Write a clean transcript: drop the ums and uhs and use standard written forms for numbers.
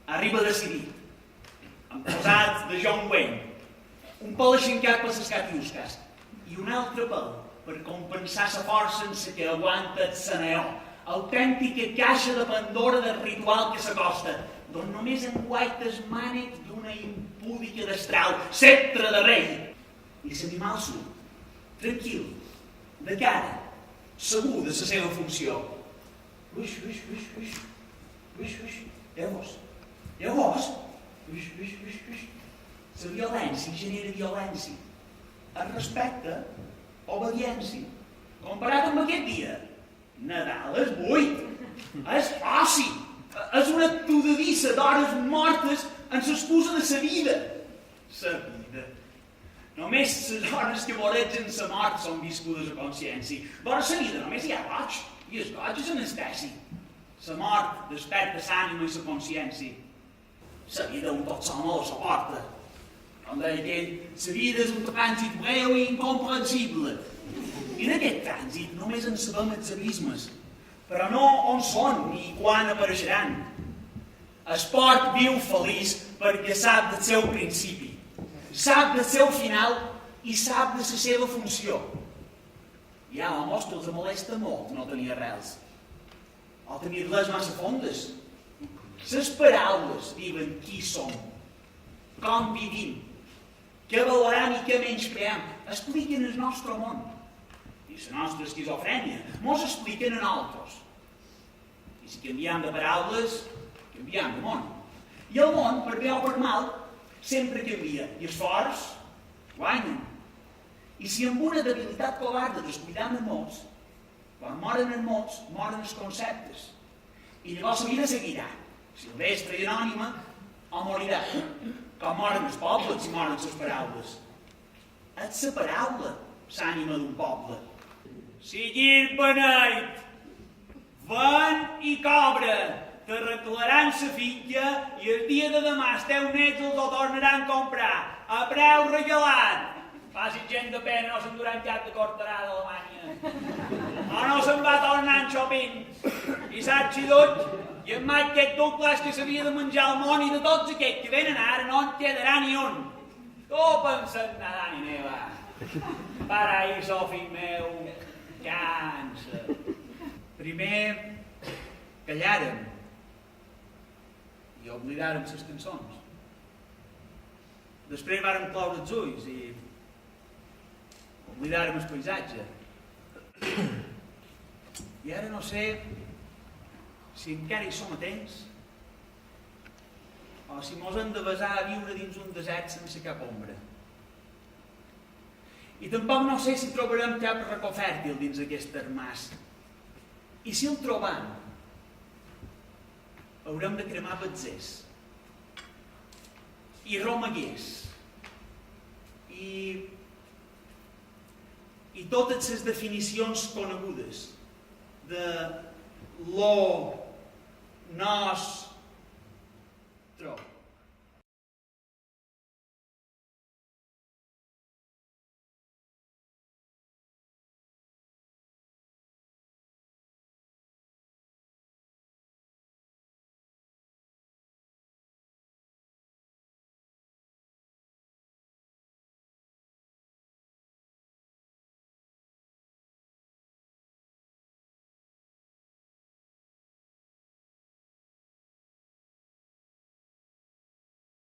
arriba decidit, amb posat de John Wayne, un pèl aixincat per les catiusques i un altre pèl per compensar la força sense que aguanta el seneó, autèntica caixa de Pandora del ritual que s'acosta, d'on només enguaita el mànec d'una impúdica destral, sceptre de rei. I l'animal surt, tranquil, de cara, segur de la seva funció. Uix, uix, uix, uix, uix, uix, llavors, uix, uix, uix, uix. La violència genera violència. El respecte, obediència. Comparat amb aquest dia, Nadal és buit, és oci, és una tudadissa d'hores mortes en l'excusa de la vida. La vida. Només les hores que voregen la mort són viscudes a consciència. Vora la vida només hi ha goig, i el goig és anestèsi. La mort desperta l'ànima i la consciència. La vida un tot sol no la suporta. Com deia aquell, la vida és un trànsit breu i incomprensible. I d'aquest trànsit només en sabem els abismes, però no on són ni quan apareixeran. El porc viu feliç perquè sap del seu principi, sap del seu final i sap de la seva funció. Hi ha homes que els molesta molt no tenir arrels, o tenir-les massa fondes. Les paraules diuen qui som, com vivim, què valorem i què menyspreem, expliquen el nostre món. I la nostra esquizofrènia mos expliquen a nosaltres. I si canviem de paraules, canviem de món. I el món, per bé o per mal, sempre canvia. I els forts guanyen. I si amb una debilitat covarda descuidam els mots, quan moren els mots, moren els conceptes. I llavors la vida seguirà, silvestre i anònima, o morirà. Com moren els pobles i moren les paraules. És la paraula, l'ànima d'un poble. Sigir beneit, ven i cobra, t'arreglaran la finca i el dia de demà els teus nets els ho tornaran a comprar, a preu regalat. Faci gent de pena, no se'n duran cap de cortarà d'Alemanya. O no se'n va tornar en Chopin. I saps si tot, i en Mike aquest Douglas que s'havia de menjar el món i de tots aquests que venen ara no en quedarà ni un. Tu penses nada ni neva. Paraíso, fill meu, cansa. Primer callàrem i oblidàrem les cançons. Després vàrem cloure els ulls i oblidàrem el paisatge. I ara no sé si encara hi som a temps o si mos hem de basar a viure dins un desert sense cap ombra. I tampoc no sé si trobarem cap racó fèrtil dins aquest armàs. I si el trobam, haurem de cremar betzers i romaguers i totes les definicions conegudes de lo nostre.